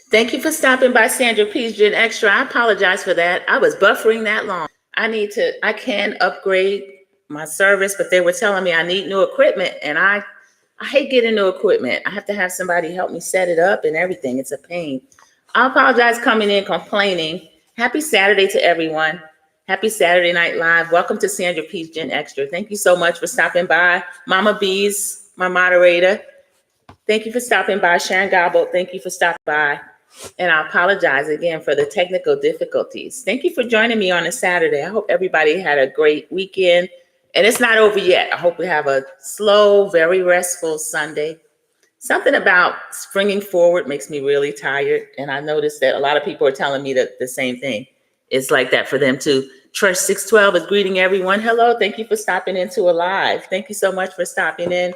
Thank you for stopping by, Sandra P's Gen Extra. I apologize for that. I was buffering that long. I can upgrade my service, but they were telling me I need new equipment, and I hate getting new equipment. I have to have somebody help me set it up and everything. It's a pain. I apologize coming in complaining. Happy Saturday to everyone. Happy Saturday Night Live. Welcome to Sandra P's Gen Extra. Thank you so much for stopping by. Mama Bees, my moderator. Thank you for stopping by. Sharon Gobble, thank you for stopping by. And I apologize again for the technical difficulties. Thank you for joining me on a Saturday. I hope everybody had a great weekend. And it's not over yet. I hope we have a slow, very restful Sunday. Something about springing forward makes me really tired. And I noticed that a lot of people are telling me that the same thing. It's like that for them too. Trish 612 is greeting everyone. Hello, thank you for stopping into a live. Thank you so much for stopping in.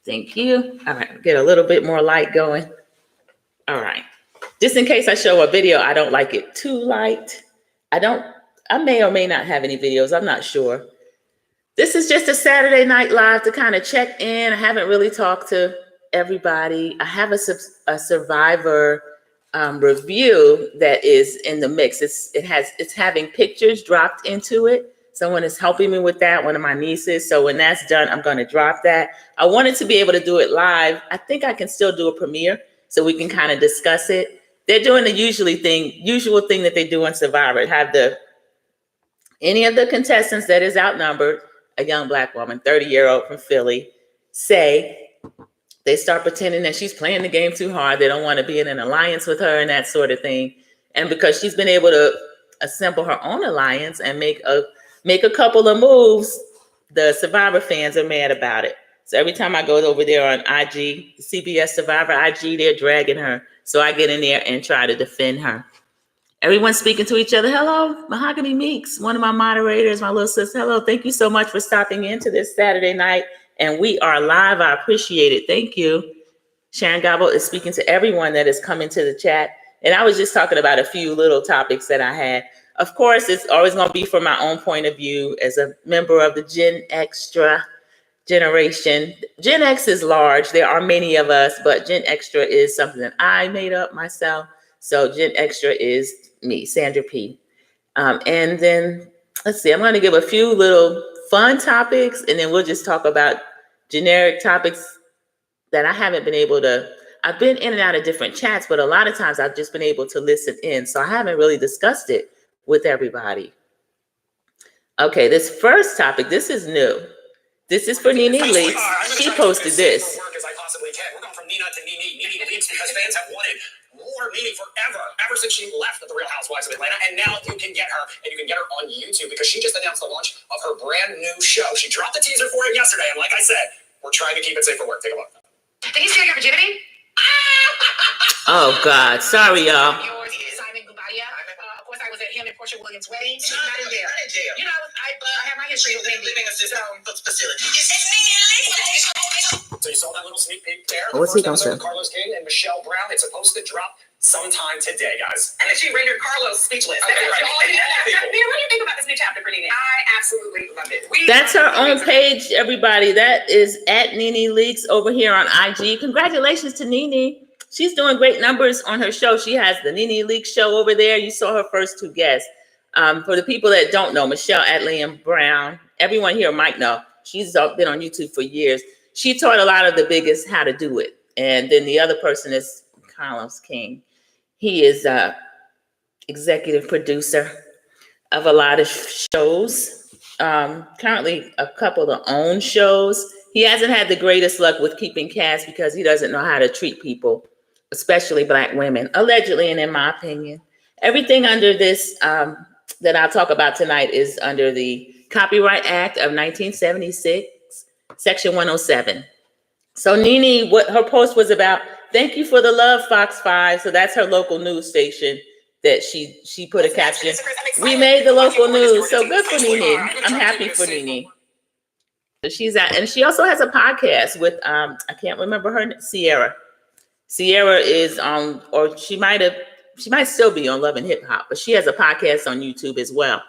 Thank you. All right, get a little bit more light going. All right. Just in case I show a video, I don't like it too light. I may or may not have any videos. I'm not sure. This is just a Saturday Night Live to kind of check in. I haven't really talked to everybody. I have a Survivor review that is in the mix. It's having pictures dropped into it. Someone is helping me with that, one of my nieces. So when that's done, I'm going to drop that. I wanted to be able to do it live. I think I can still do a premiere so we can kind of discuss it. They're doing the usual thing that they do on Survivor. Have any of the contestants that is outnumbered, a young Black woman, 30-year-old from Philly, they start pretending that she's playing the game too hard. They don't want to be in an alliance with her and that sort of thing. And because she's been able to assemble her own alliance and make a couple of moves, the Survivor fans are mad about it. So every time I go over there on IG, CBS Survivor IG, they're dragging her. So I get in there and try to defend her. Everyone's speaking to each other. Hello, Mahogany Meeks, one of my moderators, my little sister. Hello, thank you so much for stopping into this Saturday night. And we are live. I appreciate it. Thank you. Sharon Gobble is speaking to everyone that is coming to the chat. And I was just talking about a few little topics that I had. Of course, it's always going to be from my own point of view as a member of the Gen Extra generation. Gen X is large. There are many of us, but Gen Extra is something that I made up myself. So Gen Extra is me, Sandra P. And then let's see, I'm going to give a few little fun topics, and then we'll just talk about generic topics that I haven't been able to. I've been in and out of different chats, but a lot of times I've just been able to listen in. So I haven't really discussed it with everybody. Okay, this first topic, this is new. This is for Nene Leaks. She posted this. We're going from Nina to Nene Leaks because fans have wanted more Nene forever, ever since she left the Real Housewives of Atlanta. And now you can get her, and you can get her on YouTube because she just announced the launch of her brand new show. She dropped the teaser for it yesterday, and like I said, we're trying to keep it safe for work. Take a look. Did you steal your virginity? Oh, God. Sorry, y'all. Of course, I was at him and Portia Williams' wedding. She's not in jail. You know, I have my history with Wendy. Living assistant facility. So you saw that little sneak peek there. What's he gonna say? Carlos King and Michelle Brown. It's supposed to drop sometime today, guys. And she rendered Carlos speechless. Okay, right. Nina, what do you think about this new chapter for Nene? I absolutely love it. That's her own page, everybody. That is at Nene Leaks over here on IG. Congratulations to Nene. She's doing great numbers on her show. She has the Nene Leaks show over there. You saw her first two guests. For the people that don't know, Michelle Atliam Brown, everyone here might know. She's been on YouTube for years. She taught a lot of the biggest how to do it. And then the other person is Carlos King. He is executive producer of a lot of shows. Currently, a couple of own shows. He hasn't had the greatest luck with keeping cast because he doesn't know how to treat people, especially Black women, allegedly, and in my opinion. Everything under this that I'll talk about tonight is under the Copyright Act of 1976, Section 107. So Nene, what her post was about, thank you for the love, Fox 5. So that's her local news station that she put a caption. We made the local news. So good for Nene. I'm happy for Nene. So she's at, and she also has a podcast with, I can't remember her name, Sierra. Sierra is on, or she might still be on Love and Hip Hop, but she has a podcast on YouTube as well.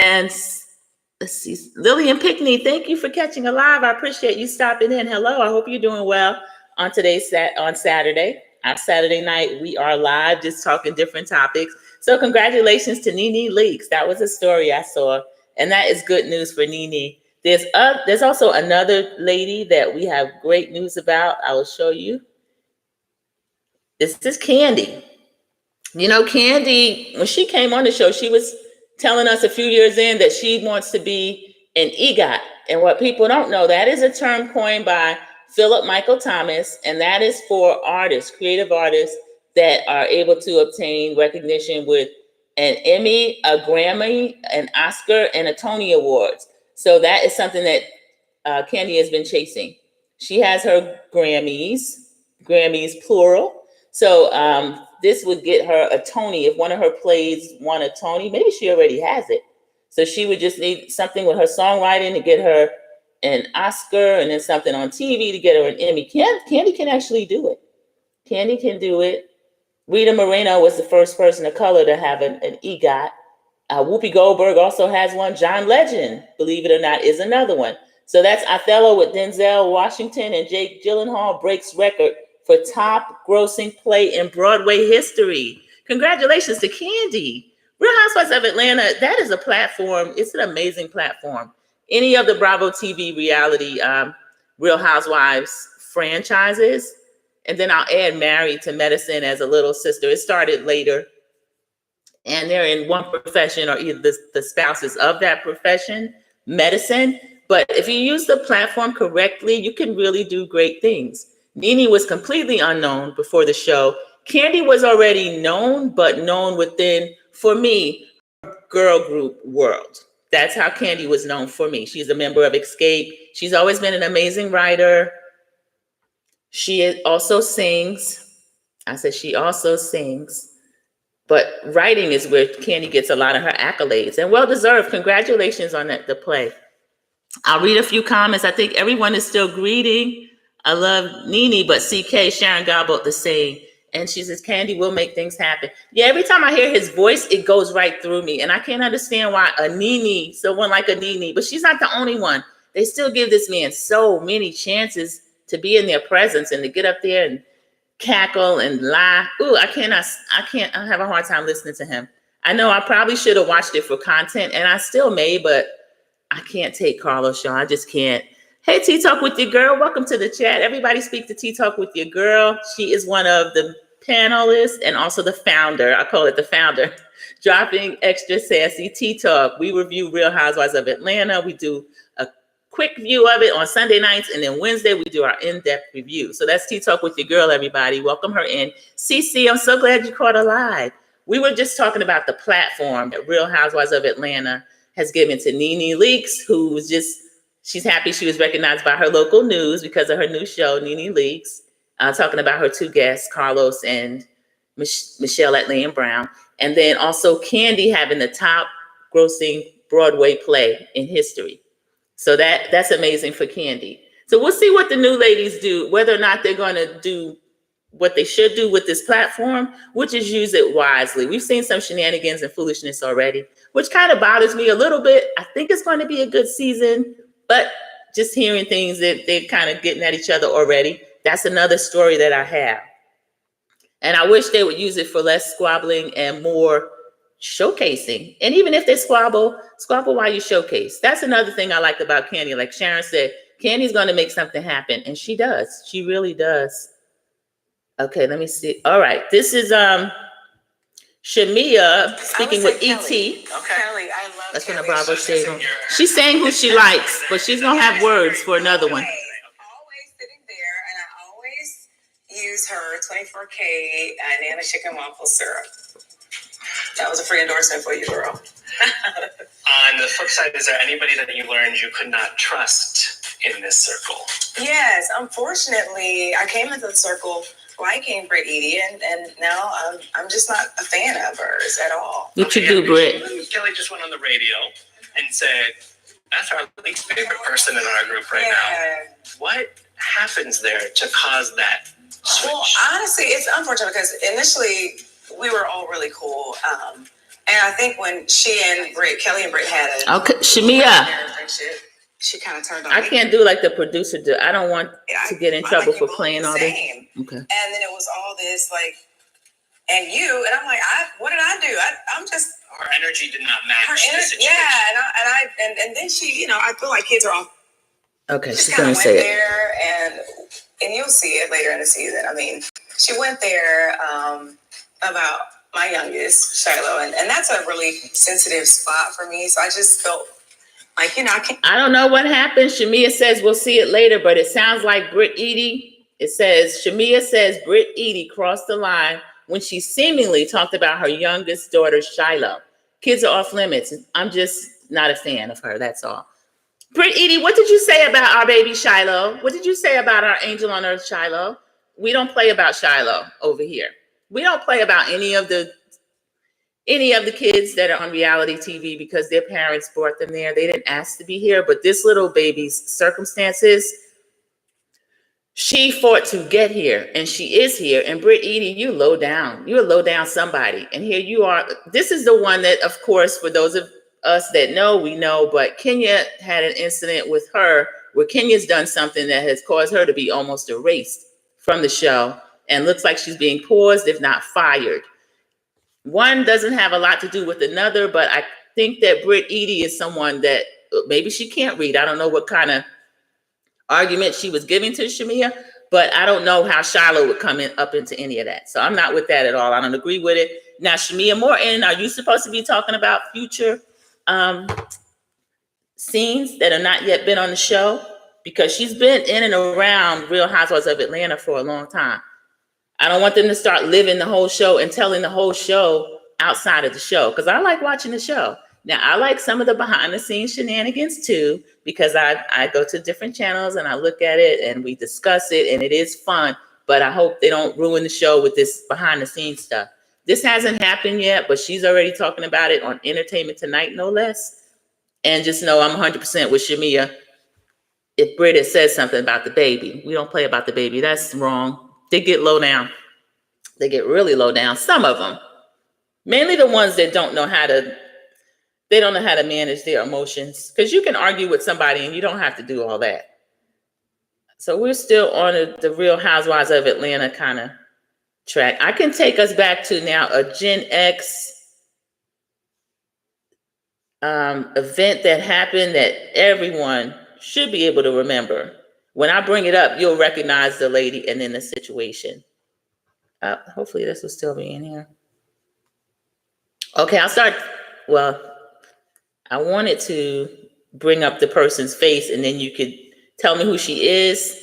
And let's see, Lillian Pickney, thank you for catching a live. I appreciate you stopping in. Hello, I hope you're doing well on today's on Saturday. our Saturday night. We are live, just talking different topics. So congratulations to Nene Leakes. That was a story I saw, and that is good news for Nene. There's also another lady that we have great news about. I will show you. This is Candy. You know, Candy, when she came on the show, she was telling us a few years in that she wants to be an EGOT. And what people don't know, that is a term coined by Philip Michael Thomas, and that is for artists, creative artists that are able to obtain recognition with an Emmy, a Grammy, an Oscar, and a Tony Awards. So that is something that Candy has been chasing. She has her Grammys plural. So this would get her a Tony. If one of her plays won a Tony, maybe she already has it. So she would just need something with her songwriting to get her an Oscar, and then something on TV to get her an Emmy. Candy can actually do it. Candy can do it. Rita Moreno was the first person of color to have an EGOT. Whoopi Goldberg also has one. John Legend, believe it or not, is another one. So that's Othello with Denzel Washington, and Jake Gyllenhaal breaks record for top grossing play in Broadway history. Congratulations to Candy. Real Housewives of Atlanta, that is a platform. It's an amazing platform. Any of the Bravo TV reality Real Housewives franchises, and then I'll add Married to Medicine as a little sister. It started later, and they're in one profession, or either the spouses of that profession, medicine. But if you use the platform correctly, you can really do great things. Nene was completely unknown before the show. Candy was already known, but known within, for me, girl group world. That's how Candy was known for me. She's a member of Escape. She's always been an amazing writer. She also sings. I said she also sings. But writing is where Candy gets a lot of her accolades, and well-deserved. Congratulations on the play. I'll read a few comments. I think everyone is still greeting. I love Nene, but CK, Sharon Gobble, the same. And she says, Candy will make things happen. Yeah, every time I hear his voice, it goes right through me. And I can't understand why a Nene, someone like a Nene, but she's not the only one. They still give this man so many chances to be in their presence and to get up there and cackle and lie. Ooh, I have a hard time listening to him. I know I probably should have watched it for content, and I still may, but I can't take Carlos Shaw. I just can't. Hey, Tea Talk with your girl. Welcome to the chat. Everybody speak to Tea Talk with your girl. She is one of the panelists and also the founder. I call it the founder. Dropping Extra Sassy Tea Talk. We review Real Housewives of Atlanta. We do a quick view of it on Sunday nights, and then Wednesday we do our in-depth review. So that's Tea Talk with your girl, everybody. Welcome her in. CC, I'm so glad you caught a live. We were just talking about the platform that Real Housewives of Atlanta has given to Nene Leakes, who was just, she's happy she was recognized by her local news because of her new show, Nene Leakes, talking about her two guests, Carlos and Michelle at Lane Brown. And then also Candy having the top grossing Broadway play in history. So that's amazing for Candy. So we'll see what the new ladies do, whether or not they're going to do what they should do with this platform, which is use it wisely. We've seen some shenanigans and foolishness already, which kind of bothers me a little bit. I think it's going to be a good season, but just hearing things that they're kind of getting at each other already, that's another story that I have. And I wish they would use it for less squabbling and more showcasing. And even if they squabble while you showcase. That's another thing I like about Candy. Like Sharon said, Candy's going to make something happen. And she does. She really does. Okay, let me see. All right. This is Shamia speaking with ET. Okay. Kelly, I love That's from the Kelly. Bravo Shade. She's saying who she likes, but she's going to have words for another one. Always sitting there, and I always use her 24K Nana Chicken Waffle Syrup. That was a free endorsement for you, girl. On the flip side, is there anybody that you learned you could not trust in this circle? Yes, unfortunately, I came into the circle liking Britt Edie, and now I'm just not a fan of hers at all. What you do, Britt? Kelly just went on the radio and said, that's our least favorite person in our group right now. What happens there to cause that switch? Well, honestly, it's unfortunate because initially we were all really cool. And I think when she and Britt, Kelly and Britt had a okay, Shamia. friendship, she kind of turned on I me. can't do like the producer do. I don't want to get in trouble for playing all this. Okay. And then it was all this like, and you, and I'm like, what did I do? I'm just. Her energy did not match the situation. Yeah, and then she, I feel like kids are all. Okay, she's she's gonna say there, and you'll see it later in the season. I mean, she went there about my youngest, Shiloh, and that's a really sensitive spot for me. So I just felt like, I don't know what happened. Shamia says we'll see it later, but it sounds like Britt Edie. Shamia says Britt Edie crossed the line when she seemingly talked about her youngest daughter, Shiloh. Kids are off limits. I'm just not a fan of her. That's all. Britt Edie, what did you say about our baby Shiloh? What did you say about our angel on earth, Shiloh? We don't play about Shiloh over here. We don't play about any of the kids that are on reality TV because their parents brought them there. They didn't ask to be here, but this little baby's circumstances, she fought to get here, and she is here. And Britt Edie, you low down. You're a low down somebody. And here you are. This is the one that, of course, for those of us that know, we know, but Kenya had an incident with her where Kenya's done something that has caused her to be almost erased from the show and looks like she's being paused, if not fired. One doesn't have a lot to do with another, but I think that Britt Edie is someone that maybe she can't read. I don't know what kind of argument she was giving to Shamia, but I don't know how Shiloh would come up into any of that. So I'm not with that at all. I don't agree with it. Now, Shamia Morton, are you supposed to be talking about future scenes that have not yet been on the show? Because she's been in and around Real Housewives of Atlanta for a long time. I don't want them to start living the whole show and telling the whole show outside of the show, because I like watching the show. Now, I like some of the behind the scenes shenanigans too, because I go to different channels and I look at it and we discuss it and it is fun, but I hope they don't ruin the show with this behind the scenes stuff. This hasn't happened yet, but she's already talking about it on Entertainment Tonight, no less. And just know I'm 100% with Shamia. If Britta says something about the baby, we don't play about the baby. That's wrong. They get low down. They get really low down. Some of them, mainly the ones that don't know how to manage their emotions. Because you can argue with somebody and you don't have to do all that. So we're still on the Real Housewives of Atlanta kind of track. I can take us back to now a Gen X event that happened that everyone should be able to remember. When I bring it up, you'll recognize the lady and then the situation. Hopefully this will still be in here. Okay, I'll start. Well, I wanted to bring up the person's face and then you could tell me who she is.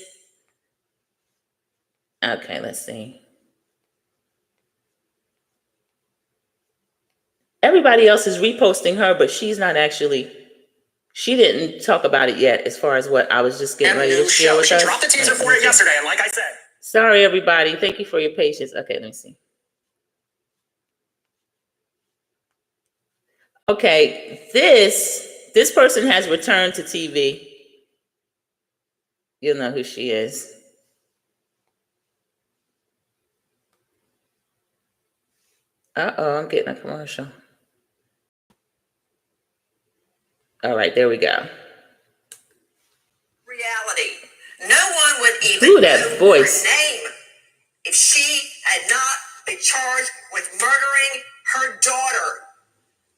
Okay, let's see. Everybody else is reposting her, but she's not actually. She didn't talk about it yet as far as what I was just getting ready to share with us. She dropped the teaser for it yesterday, and like I said. Sorry, everybody. Thank you for your patience. Okay, let me see. Okay, this person has returned to TV. You'll know who she is. Uh-oh, I'm getting a commercial. All right, there we go. Reality. No one would even Ooh, that know voice. her name if she had not been charged with murdering her daughter.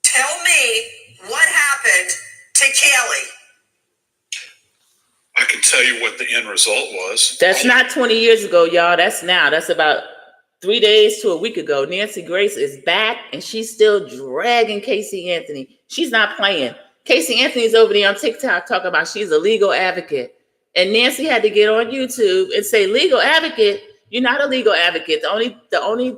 Tell me what happened to Kelly. I can tell you what the end result was. That's not 20 years ago, y'all. That's now. That's about 3 days to a week ago. Nancy Grace is back and she's still dragging Casey Anthony. She's not playing. Casey Anthony's over there on TikTok talking about she's a legal advocate. And Nancy had to get on YouTube and say, legal advocate? You're not a legal advocate. The only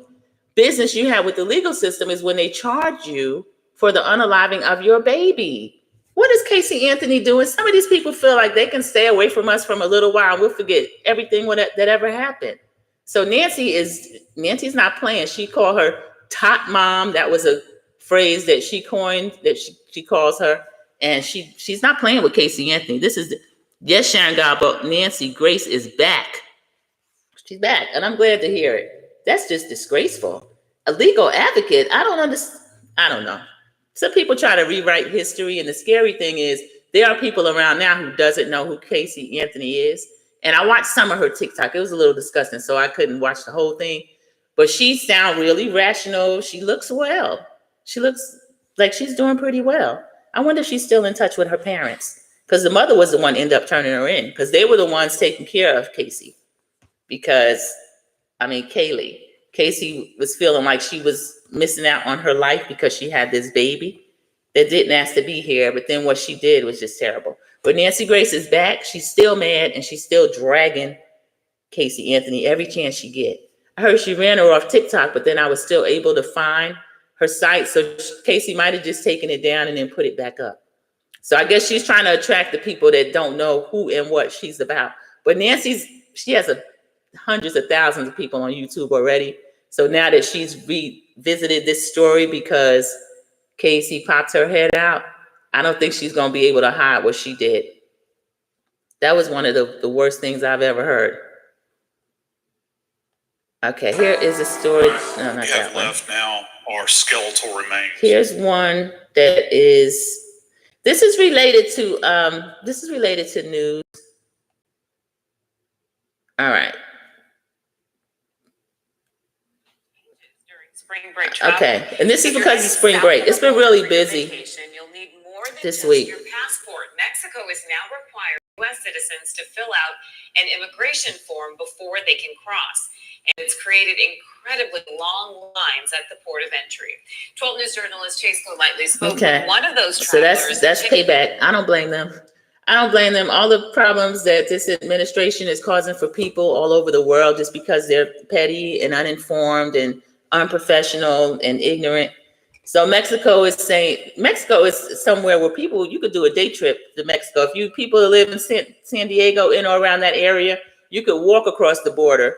business you have with the legal system is when they charge you for the unaliving of your baby. What is Casey Anthony doing? Some of these people feel like they can stay away from us from a little while and we'll forget everything that ever happened. So Nancy's not playing. She called her top mom. That was a phrase that she coined, that she calls her. And she's not playing with Casey Anthony. Yes, Sharon God, but Nancy Grace is back. She's back, and I'm glad to hear it. That's just disgraceful. A legal advocate, I don't understand. I don't know. Some people try to rewrite history, and the scary thing is there are people around now who doesn't know who Casey Anthony is. And I watched some of her TikTok. It was a little disgusting, so I couldn't watch the whole thing. But she sounds really rational. She looks well. She looks like she's doing pretty well. I wonder if she's still in touch with her parents, because the mother was the one ended up turning her in, because they were the ones taking care of Casey. Because, I mean, Casey was feeling like she was missing out on her life because she had this baby that didn't ask to be here. But then what she did was just terrible. But Nancy Grace is back. She's still mad, and she's still dragging Casey Anthony every chance she get. I heard she ran her off TikTok, but then I was still able to find her site. So Casey might have just taken it down and then put it back up. So I guess she's trying to attract the people that don't know who and what she's about. But she has hundreds of thousands of people on YouTube already. So now that she's revisited this story because Casey popped her head out, I don't think she's going to be able to hide what she did. That was one of the worst things I've ever heard. Okay, here is a story. No, not We that have one. left now are skeletal remains. Here's one that is, this is related to news. All right. Spring break Okay, and this is because it's spring break. It's been really busy You'll need more than this just week. your passport. Mexico is now requiring U.S. citizens to fill out an immigration form before they can cross. And it's created incredibly long lines at the port of entry. 12 News journalist Chase Golightly spoke with one of those So travelers. that's payback. I don't blame them. All the problems that this administration is causing for people all over the world just because they're petty and uninformed and unprofessional and ignorant. So Mexico is somewhere where you could do a day trip to Mexico. If you people that live in San Diego, in or around that area, you could walk across the border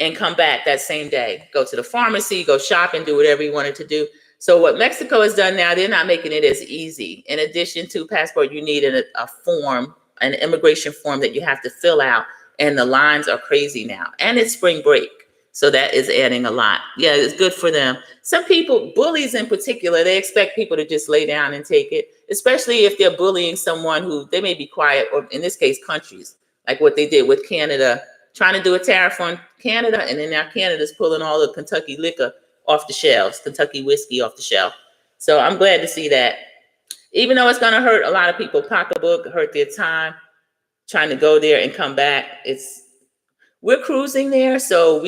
and come back that same day. Go to the pharmacy, go shopping, do whatever you wanted to do. So what Mexico has done now, they're not making it as easy. In addition to passport, you need a form, an immigration form that you have to fill out. And the lines are crazy now. And it's spring break. So that is adding a lot. Yeah, it's good for them. Some people, bullies in particular, they expect people to just lay down and take it, especially if they're bullying someone who they may be quiet, or in this case, countries, like what they did with Canada, trying to do a tariff on Canada, and then now Canada's pulling all the Kentucky liquor off the shelves, Kentucky whiskey off the shelf. So I'm glad to see that. Even though it's going to hurt a lot of people, pocketbook, hurt their time trying to go there and come back. We're cruising there, so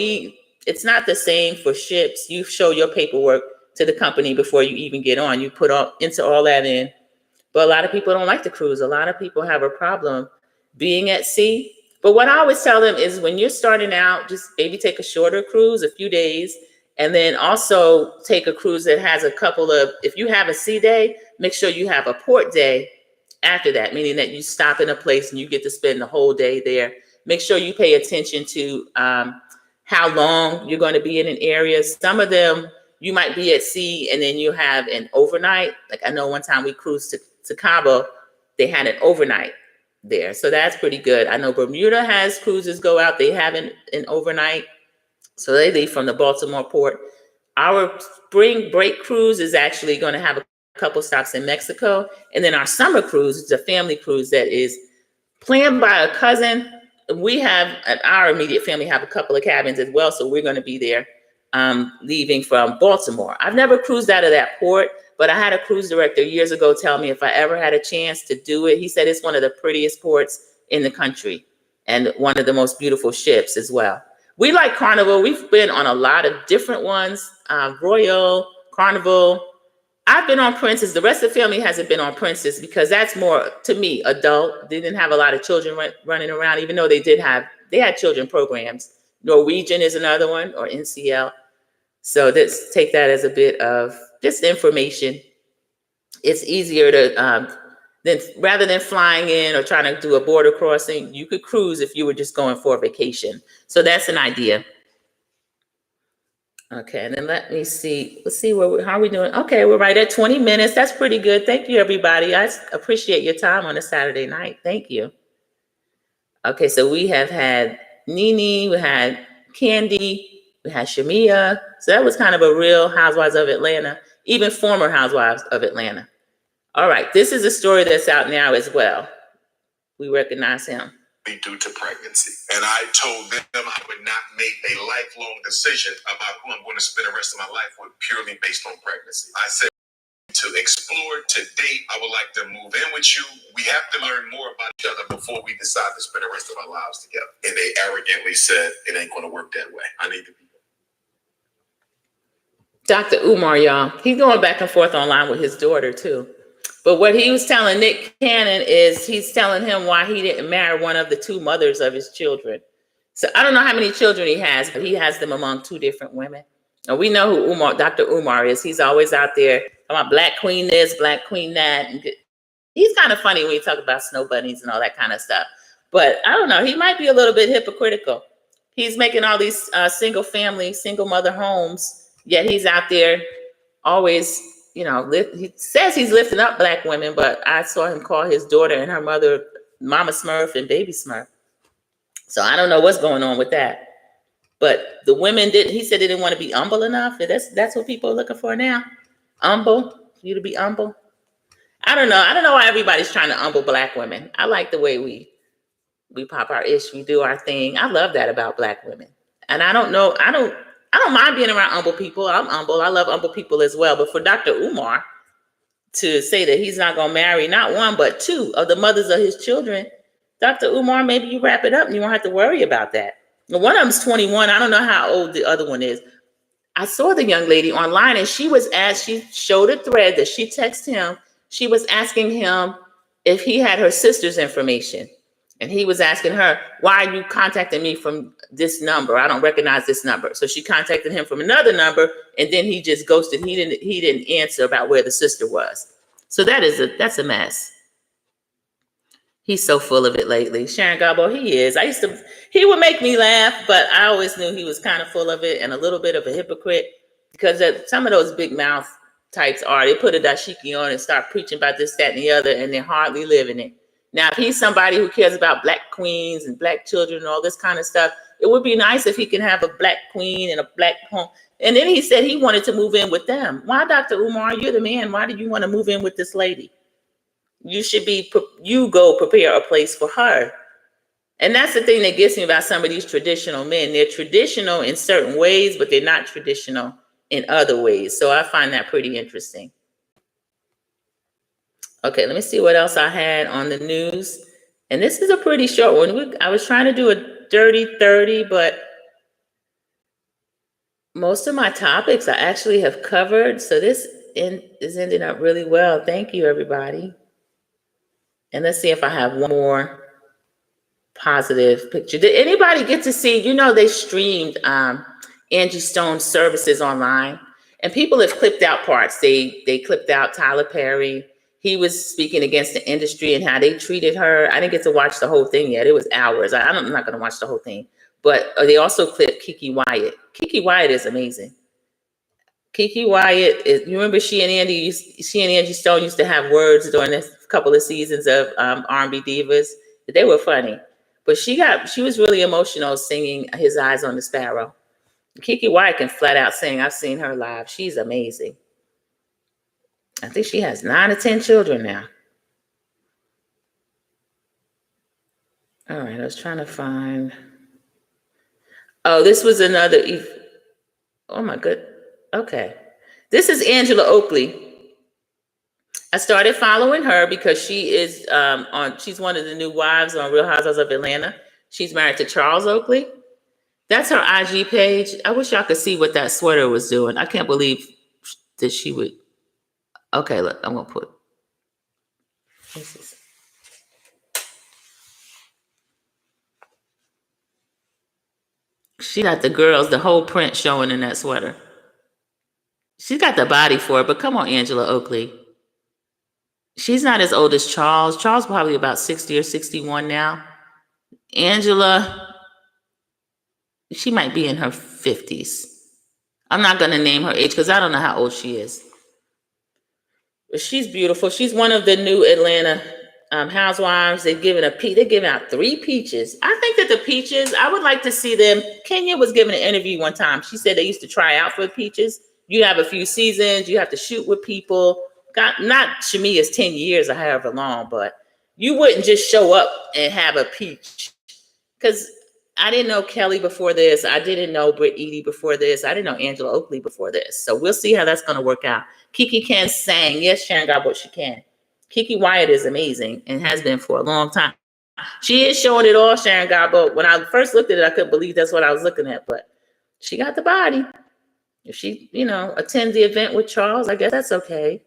it's not the same for ships. You show your paperwork to the company before you even get on. You enter all that in. But a lot of people don't like to cruise. A lot of people have a problem being at sea. But what I always tell them is when you're starting out, just maybe take a shorter cruise, a few days, and then also take a cruise that has if you have a sea day, make sure you have a port day after that, meaning that you stop in a place and you get to spend the whole day there. Make sure you pay attention to how long you're going to be in an area. Some of them, you might be at sea and then you have an overnight. Like I know one time we cruised to Cabo, they had an overnight there. So that's pretty good. I know Bermuda has cruises go out. They have an overnight. So they leave from the Baltimore port. Our spring break cruise is actually going to have a couple stops in Mexico. And then our summer cruise is a family cruise that is planned by a cousin. We have, our immediate family have a couple of cabins as well. So we're going to be there leaving from Baltimore. I've never cruised out of that port, but I had a cruise director years ago tell me if I ever had a chance to do it, he said it's one of the prettiest ports in the country and one of the most beautiful ships as well. We like Carnival. We've been on a lot of different ones, Royal, Carnival. I've been on Princess. The rest of the family hasn't been on Princess because that's more, to me, adult. They didn't have a lot of children running around, even though they had children programs. Norwegian is another one, or NCL. So take that as a bit of just information. It's easier to, rather than flying in or trying to do a border crossing, you could cruise if you were just going for a vacation. So that's an idea. Okay, and then let me see. Let's see how are we doing? Okay, we're right at 20 minutes. That's pretty good. Thank you, everybody. I appreciate your time on a Saturday night. Thank you. Okay, so we have had Nene, we had Candy, we had Shamia. So that was kind of a real Housewives of Atlanta, even former Housewives of Atlanta. All right, this is a story that's out now as well. We recognize him. Due to pregnancy. And I told them I would not make a lifelong decision about who I'm going to spend the rest of my life with purely based on pregnancy. I said to explore, to date, I would like to move in with you. We have to learn more about each other before we decide to spend the rest of our lives together. And they arrogantly said, it ain't going to work that way. I need to be. Dr. Umar, y'all, he's going back and forth online with his daughter too. But what he was telling Nick Cannon is he's telling him why he didn't marry one of the two mothers of his children. So I don't know how many children he has, but he has them among two different women. And we know who Dr. Umar is. He's always out there talking about Black Queen this, Black Queen that. And he's kind of funny when you talk about snow bunnies and all that kind of stuff. But I don't know. He might be a little bit hypocritical. He's making all these single family, single mother homes, yet he's out there always, you know, he says he's lifting up Black women, but I saw him call his daughter and her mother Mama Smurf and Baby Smurf. So I don't know what's going on with that. But the women he said they didn't want to be humble enough. That's what people are looking for now. Humble, you to be humble. I don't know. I don't know why everybody's trying to humble Black women. I like the way we pop our ish, we do our thing. I love that about Black women. And I don't mind being around humble people. I'm humble. I love humble people as well. But for Dr. Umar to say that he's not going to marry not one, but two of the mothers of his children, Dr. Umar, maybe you wrap it up and you won't have to worry about that. One of them's 21. I don't know how old the other one is. I saw the young lady online and she showed a thread that she texted him. She was asking him if he had her sister's information. And he was asking her, why are you contacting me from this number? I don't recognize this number. So she contacted him from another number, and then he just ghosted. He didn't answer about where the sister was. So that's a mess. He's so full of it lately. Sharon Gabo, he is. He would make me laugh, but I always knew he was kind of full of it and a little bit of a hypocrite, because some of those big mouth types they put a dashiki on and start preaching about this, that, and the other, and they're hardly living it. Now, if he's somebody who cares about Black queens and Black children and all this kind of stuff, it would be nice if he can have a Black queen and a Black home. And then he said he wanted to move in with them. Why, Dr. Umar? You're the man. Why did you want to move in with this lady? You go prepare a place for her. And that's the thing that gets me about some of these traditional men. They're traditional in certain ways, but they're not traditional in other ways. So I find that pretty interesting. Okay, let me see what else I had on the news. And this is a pretty short one. I was trying to do a dirty 30, but most of my topics I actually have covered. So this is ending up really well. Thank you, everybody. And let's see if I have one more positive picture. Did anybody get to see, they streamed Angie Stone's services online, and people have clipped out parts. They clipped out Tyler Perry. He was speaking against the industry and how they treated her. I didn't get to watch the whole thing yet. It was hours. I'm not going to watch the whole thing. But they also clipped Kiki Wyatt. Kiki Wyatt is amazing. Kiki Wyatt is. You remember she and Angie Stone used to have words during this couple of seasons of R&B Divas. They were funny. But she was really emotional singing "His Eyes on the Sparrow." Kiki Wyatt can flat out sing. I've seen her live. She's amazing. I think she has 9 or 10 children now. All right, I was trying to find. Oh, this was another. Oh my good. Okay, this is Angela Oakley. I started following her because she is she's one of the new wives on Real Housewives of Atlanta. She's married to Charles Oakley. That's her IG page. I wish y'all could see what that sweater was doing. I can't believe that she would. Okay, look, I'm gonna put. She got the girls, the whole print showing in that sweater. She's got the body for it, but come on, Angela Oakley. She's not as old as Charles. Charles probably about 60 or 61 now. Angela, she might be in her 50s. I'm not going to name her age because I don't know how old she is. But she's beautiful. She's one of the new Atlanta housewives. They're giving out 3 peaches. I think that the peaches, I would like to see them. Kenya was giving an interview one time. She said they used to try out for the peaches. You have a few seasons. You have to shoot with people, not Shamia's 10 years or however long, but you wouldn't just show up and have a peach. Because I didn't know Kelly before this. I didn't know Britt Eady before this. I didn't know Angela Oakley before this. So we'll see how that's going to work out. Kiki can sing. Yes, Sharon Garbo, she can. Kiki Wyatt is amazing and has been for a long time. She is showing it all, Sharon Garbo. When I first looked at it, I couldn't believe that's what I was looking at. But she got the body. If she, attends the event with Charles, I guess that's okay.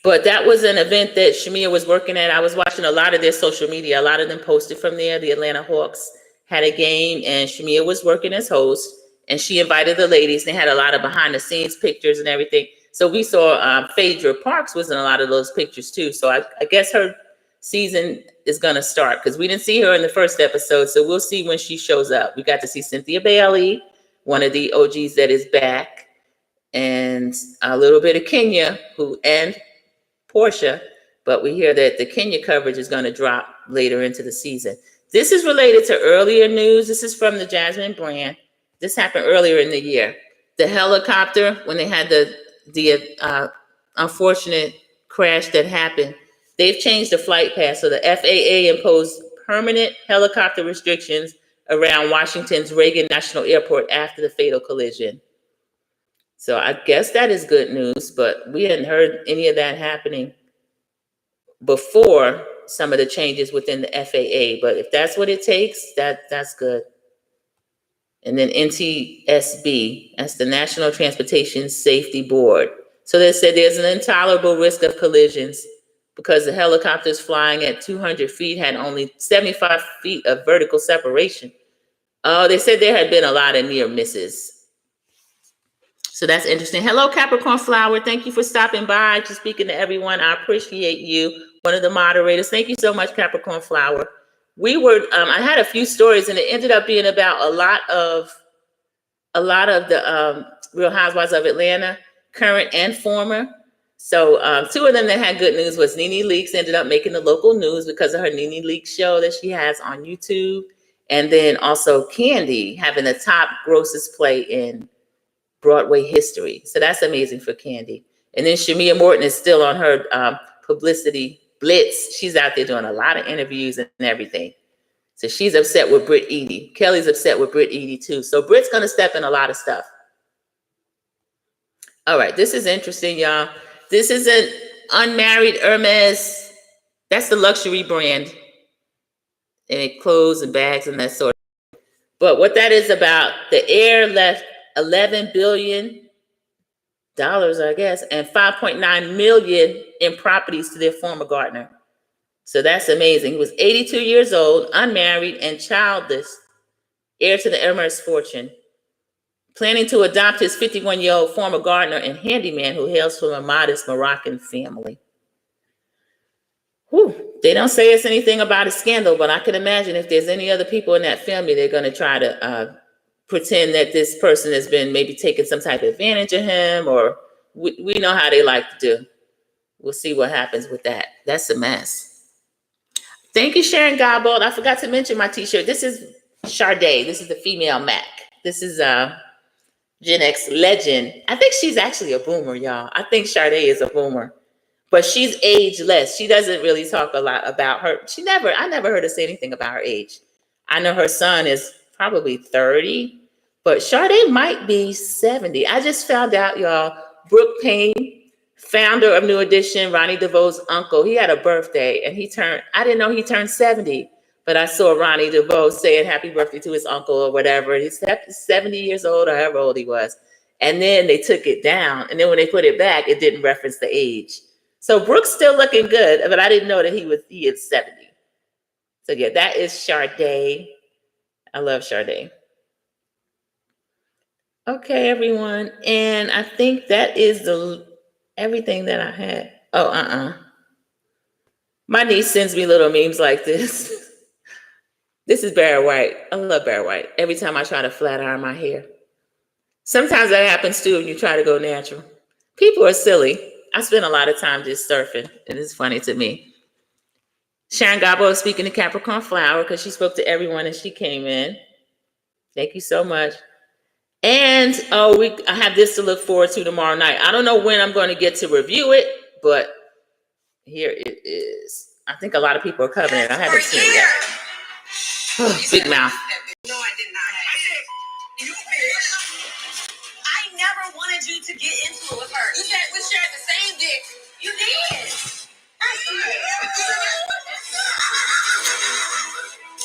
But that was an event that Shamia was working at. I was watching a lot of their social media. A lot of them posted from there. The Atlanta Hawks had a game, and Shamia was working as host, and she invited the ladies. They had a lot of behind-the-scenes pictures and everything. So we saw Phaedra Parks was in a lot of those pictures, too. So I guess her season is going to start because we didn't see her in the first episode. So we'll see when she shows up. We got to see Cynthia Bailey, one of the OGs that is back, and a little bit of Kenya, and Portia, but we hear that the Kenya coverage is going to drop later into the season. This is related to earlier news. This is from the Jasmine brand. This happened earlier in the year. The helicopter, when they had the unfortunate crash that happened, they've changed the flight path. So the FAA imposed permanent helicopter restrictions around Washington's Reagan National Airport after the fatal collision. So I guess that is good news, but we hadn't heard any of that happening before some of the changes within the FAA. But if that's what it takes, that's good. And then NTSB, that's the National Transportation Safety Board. So they said there's an intolerable risk of collisions because the helicopters flying at 200 feet had only 75 feet of vertical separation. Oh, they said there had been a lot of near misses. So that's interesting. Hello, Capricorn Flower. Thank you for stopping by, just speaking to everyone. I appreciate you. One of the moderators. Thank you so much, Capricorn Flower. I had a few stories, and it ended up being about a lot of the Real Housewives of Atlanta, current and former. So two of them that had good news was Nene Leakes ended up making the local news because of her Nene Leakes show that she has on YouTube. And then also Candy having the top grossest play in Broadway history. So that's amazing for Candy. And then Shamia Morton is still on her publicity blitz. She's out there doing a lot of interviews and everything. So she's upset with Britt Eady. Kelly's upset with Britt Eady too. So Britt's going to step in a lot of stuff. All right, this is interesting, y'all. This is an unmarried Hermes. That's the luxury brand. And it clothes and bags and that sort of. But what that is about, the heir left $11 billion, I guess, and $5.9 million in properties to their former partner. So that's amazing. He was 82 years old, unmarried, and childless, heir to the Hermes fortune, planning to adopt his 51-year-old former gardener and handyman who hails from a modest Moroccan family. Whew. They don't say it's anything about a scandal, but I can imagine if there's any other people in that family, they're going to try to pretend that this person has been maybe taking some type of advantage of him, or we know how they like to do. We'll see what happens with that. That's a mess. Thank you, Sharon Garbold. I forgot to mention my t-shirt. This is Sade. This is the female Mac. This is Gen X legend. I think she's actually a boomer, y'all. I think Sade is a boomer, but she's ageless. She doesn't really talk a lot about her. I never heard her say anything about her age. I know her son is probably 30, but Sade might be 70. I just found out, y'all, Brooke Payne, founder of New Edition, Ronnie DeVoe's uncle, he had a birthday and I didn't know he turned 70, but I saw Ronnie DeVoe saying happy birthday to his uncle or whatever. He's 70 years old or however old he was. And then they took it down. And then when they put it back, it didn't reference the age. So Brooke's still looking good, but I didn't know that he is 70. So yeah, that is Sade. I love Sade. Okay, everyone. And I think that is everything that I had. My niece sends me little memes like this. This is Barry White. I love Barry White. Every time I try to flat iron my hair. Sometimes that happens too when you try to go natural. People are silly. I spend a lot of time just surfing. And it's funny to me. Sharon Gabo is speaking to Capricorn Flower because she spoke to everyone and she came in. Thank you so much. And I have this to look forward to tomorrow night. I don't know when I'm going to get to review it, but here it is. I think a lot of people are covering it. I haven't seen it yet. Oh, big mouth. No, I did not. You bitch. I never wanted you to get into it with her. You said we shared the same dick. You did.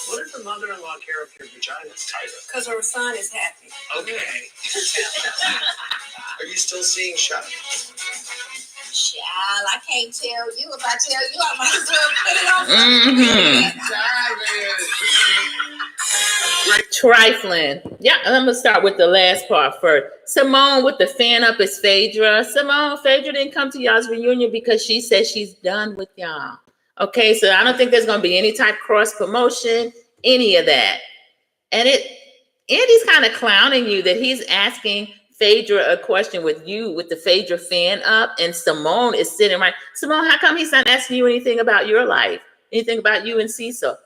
What does the mother-in-law care if your vagina's tighter? Because her son is happy. Okay. Are you still seeing Shep? Child, I can't tell you. If I tell you, I might as well put it on. Trifling. Yeah, I'm gonna start with the last part first. Simone with the fan up is Phaedra. Phaedra didn't come to y'all's reunion because she said she's done with y'all. Okay, so I don't think there's gonna be any type of cross promotion, any of that. And Andy's kind of clowning you that he's asking Phaedra a question with the Phaedra fan up, and Simone is sitting right. Simone, how come he's not asking you anything about your life? Anything about you and Cecil?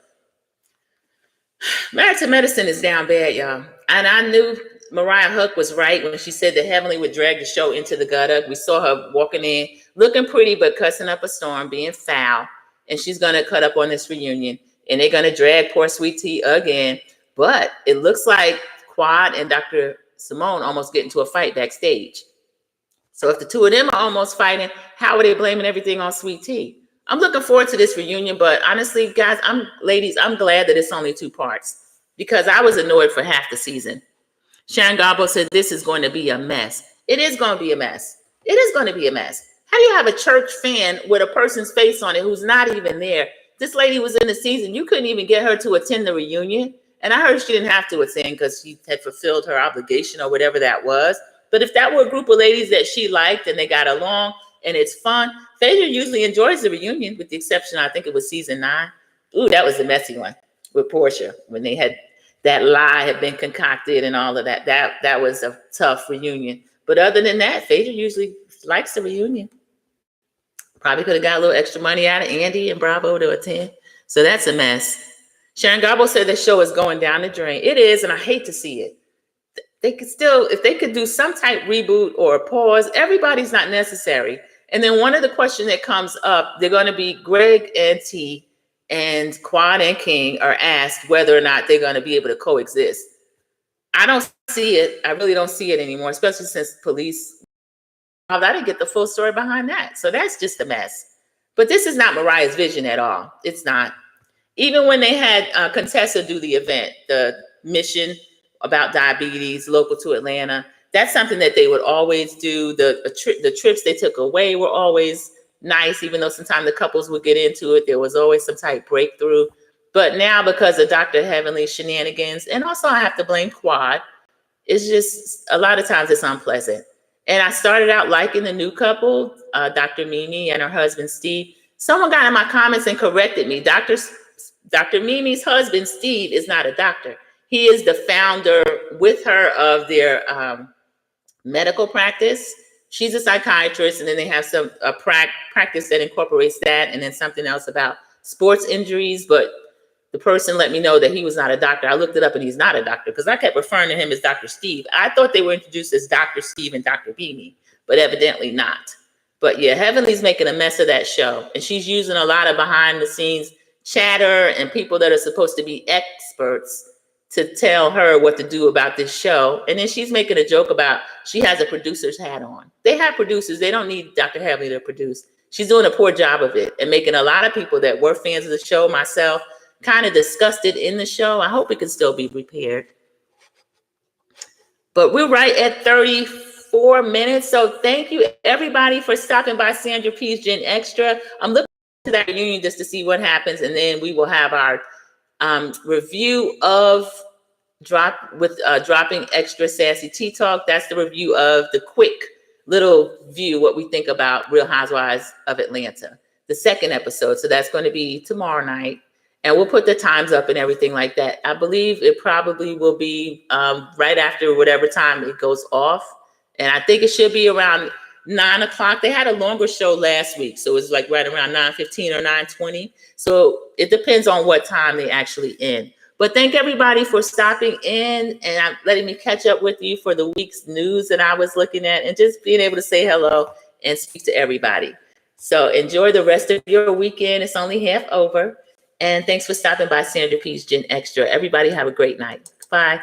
Married to Medicine is down bad, y'all. And I knew Mariah Huck was right when she said that Heavenly would drag the show into the gutter. We saw her walking in, looking pretty, but cussing up a storm, being foul. And she's going to cut up on this reunion. And they're going to drag poor Sweet Tea again. But it looks like Quad and Dr. Simone almost get into a fight backstage. So if the two of them are almost fighting, how are they blaming everything on Sweet Tea? I'm looking forward to this reunion, but honestly, guys, I'm glad that it's only 2 parts because I was annoyed for half the season. Sharon Garbo said this is going to be a mess. It is going to be a mess. It is going to be a mess. How do you have a church fan with a person's face on it who's not even there? This lady was in the season. You couldn't even get her to attend the reunion. And I heard she didn't have to attend because she had fulfilled her obligation or whatever that was. But if that were a group of ladies that she liked and they got along and it's fun, Phaedra usually enjoys the reunion with the exception, I think it was season 9. Ooh, that was a messy one with Portia when they had that lie had been concocted and all of that. That was a tough reunion. But other than that, Phaedra usually likes the reunion. Probably could have got a little extra money out of Andy and Bravo to attend. So that's a mess. Sharon Garbo said the show is going down the drain. It is, and I hate to see it. They could still, if they could do some type reboot or a pause, everybody's not necessary. And then one of the questions that comes up, they're going to be Greg and T and Quad and King are asked whether or not they're going to be able to coexist. I don't see it. I really don't see it anymore, especially since police. I didn't get the full story behind that. So that's just a mess. But this is not Mariah's vision at all. It's not. Even when they had Contessa do the event, the mission about diabetes local to Atlanta, that's something that they would always do. The trips they took away were always nice, even though sometimes the couples would get into it. There was always some type breakthrough. But now because of Dr. Heavenly's shenanigans, and also I have to blame Quad, it's just a lot of times it's unpleasant. And I started out liking the new couple, Dr. Mimi and her husband, Steve. Someone got in my comments and corrected me. Dr. Mimi's husband, Steve, is not a doctor. He is the founder with her of their medical practice. She's a psychiatrist, and then they have a practice that incorporates that, and then something else about sports injuries. But the person let me know that he was not a doctor. I looked it up, and he's not a doctor because I kept referring to him as Dr. Steve. I thought they were introduced as Dr. Steve and Dr. Mimi, but evidently not. But yeah, Heavenly's making a mess of that show, and she's using a lot of behind-the-scenes chatter and people that are supposed to be experts to tell her what to do about this show. And then she's making a joke about she has a producer's hat on. They have producers. They don't need Dr. Heavenly to produce. She's doing a poor job of it and making a lot of people that were fans of the show, myself, kind of disgusted in the show. I hope it can still be repaired. But we're right at 34 minutes. So thank you, everybody, for stopping by Sandra P's Gen Xtra. I'm looking to that reunion just to see what happens. And then we will have our review of dropping Xtra Sassy Tea Talk. That's the review of the quick little view, what we think about Real Housewives of Atlanta, the second episode. So that's going to be tomorrow night. And we'll put the times up and everything like that. I believe it probably will be right after whatever time it goes off. And I think it should be around 9 o'clock. They had a longer show last week. So it's like right around 9:15 or 9:20. So it depends on what time they actually end. But thank everybody for stopping in and letting me catch up with you for the week's news that I was looking at and just being able to say hello and speak to everybody. So enjoy the rest of your weekend. It's only half over. And thanks for stopping by Sandra P's Gen Extra. Everybody have a great night. Bye.